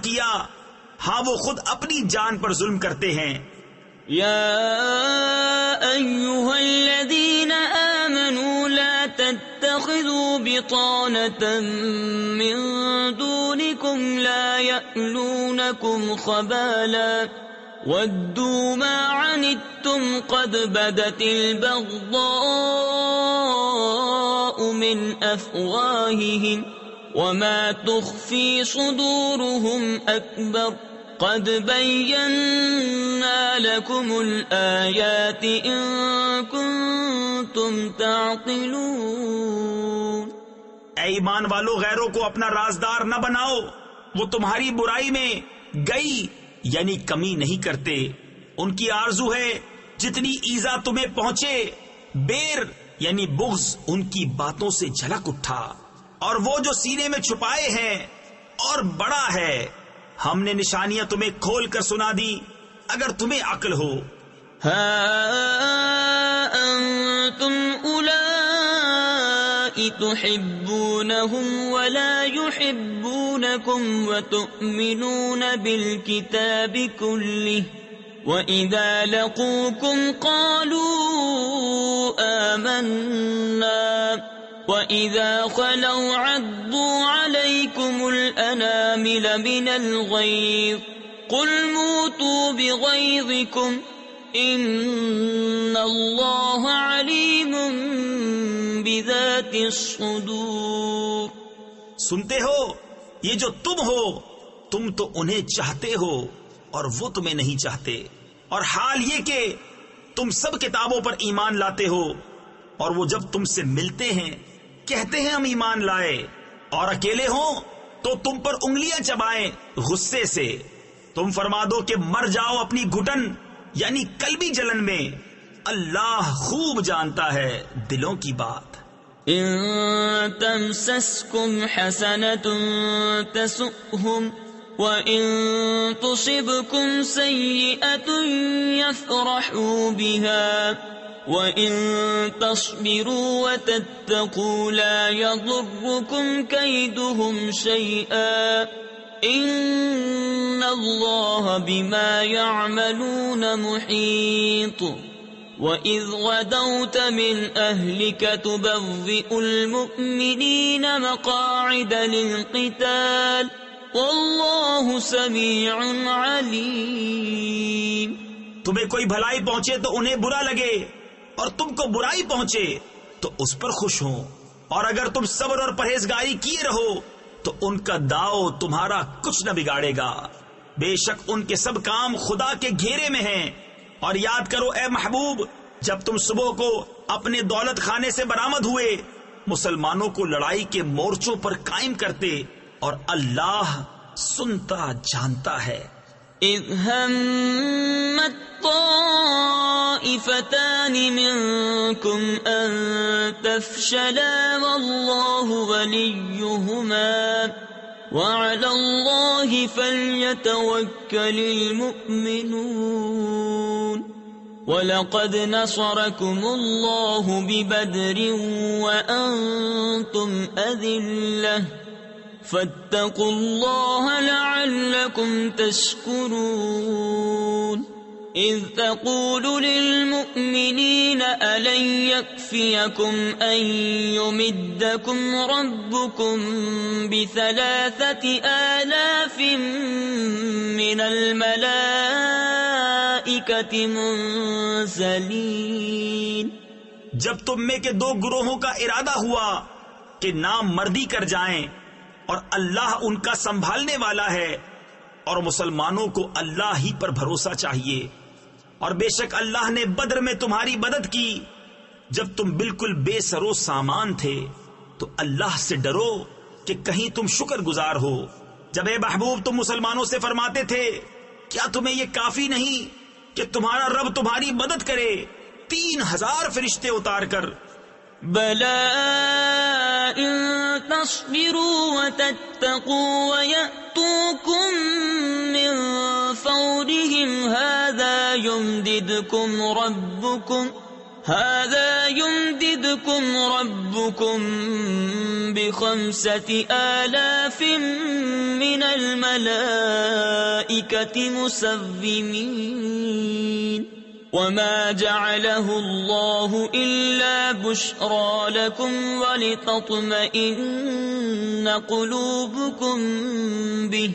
کیا، ہاں وہ خود اپنی جان پر ظلم کرتے ہیں۔ یا ایھا الذین آمنوا لا تتخذوا بطانة من دونکم لا یألونکم خبالا ودوا ما عنتم قد بدت البغضاء من افواہہم وما تخفی صدورهم اکبر قد بينا لكم الآيات إن كنتم تعقلون۔ اے ایمان والو، غیروں کو اپنا رازدار نہ بناؤ، وہ تمہاری برائی میں گئی یعنی کمی نہیں کرتے، ان کی آرزو ہے جتنی ایذا تمہیں پہنچے، بیر یعنی بغض ان کی باتوں سے جھلک اٹھا، اور وہ جو سینے میں چھپائے ہیں اور بڑا ہے۔ ہم نے نشانیاں تمہیں کھول کر سنا دی اگر تمہیں عقل ہو۔ ہا انتم اولائی تحبونہم ولا یحبونکم وتؤمنون بالکتاب کلہ وَإِذَا لَقُوكُمْ قَالُوا آمَنَّا وَإِذَا خَلَوْا عَضُّوا عَلَيْكُمُ الْأَنَامِلَ مِنَ الْغَيْظِ قُلْ مُوتُوا بِغَيْظِكُمْ إِنَّ اللَّهَ عَلِيمٌ بِذَاتِ الصُّدُورِ۔ سنتے ہو، یہ جو تم ہو، تم تو انہیں چاہتے ہو اور وہ تمہیں نہیں چاہتے، اور حال یہ کہ تم سب کتابوں پر ایمان لاتے ہو، اور وہ جب تم سے ملتے ہیں کہتے ہیں ہم ایمان لائے، اور اکیلے ہوں تو تم پر انگلیاں چبائیں غصے سے۔ تم فرما دو کہ مر جاؤ اپنی گھٹن یعنی قلبی جلن میں، اللہ خوب جانتا ہے دلوں کی بات۔ ان تمسسکم حسنۃ تسؤہم وَإِن تُصِبْكُمْ سَيِّئَةٌ يَفْرَحُوا بِهَا وَإِن تَصْبِرُوا وَتَتَّقُوا لَا يَضُرُّكُمْ كَيْدُهُمْ شَيْئًا إِنَّ اللَّهَ بِمَا يَعْمَلُونَ مُحِيطٌ۔ وَإِذْ غَدَوْتَ مِنْ أَهْلِكَ تُبَوِّئُ الْمُؤْمِنِينَ مَقَاعِدَ لِلْقِتَالِ واللہ سمیع علیم۔ تمہیں کوئی بھلائی پہنچے تو انہیں برا لگے، اور تم کو برائی پہنچے تو اس پر خوش ہوں، اور اگر تم صبر اور پرہیزگاری کیے رہو تو ان کا داؤ تمہارا کچھ نہ بگاڑے گا، بے شک ان کے سب کام خدا کے گھیرے میں ہیں۔ اور یاد کرو اے محبوب، جب تم صبح کو اپنے دولت خانے سے برآمد ہوئے، مسلمانوں کو لڑائی کے مورچوں پر قائم کرتے، اور اللہ سنتا جانتا ہے۔ اذ ہمت طائفتان منکم ان تفشلا واللہ ولیہما وعلی اللہ فلیتوکل المؤمنون۔ وَلَقَدْ نَصَرَكُمُ اللَّهُ بِبَدْرٍ وَأَنْتُمْ أَذِلَّةٌ فَاتَّقُوا اللَّهَ لَعَلَّكُمْ تَشْكُرُونَ۔ إِذْ تَقُولُ لِلْمُؤْمِنِينَ أَلَنْ يَكْفِيَكُمْ أَنْ يُمِدَّكُمْ رَبُّكُمْ ب3,000 مِّنَ الْمَلَائِكَةِ مُنزَلِينَ۔ جب تم میں کے دو گروہوں کا ارادہ ہوا کہ نام مردی کر جائیں، اور اللہ ان کا سنبھالنے والا ہے، اور مسلمانوں کو اللہ ہی پر بھروسہ چاہیے، اور بے شک اللہ نے بدر میں تمہاری مدد کی جب تم بالکل بے سر و سامان تھے، تو اللہ سے ڈرو کہ کہیں تم شکر گزار ہو۔ جب اے محبوب تم مسلمانوں سے فرماتے تھے کیا تمہیں یہ کافی نہیں کہ تمہارا رب تمہاری مدد کرے 3,000 فرشتے اتار کر؟ بَلَىٰ إِن تَصْبِرُوا وَتَتَّقُوا وَيَأْتُوكُم مِّن فَوْرِهِمْ هَٰذَا يُمْدِدْكُمْ هذا يمددكم ربكم ب5,000 من الملائكة مسومين وما جعله الله إلا بشرى لكم ولتطمئن قلوبكم به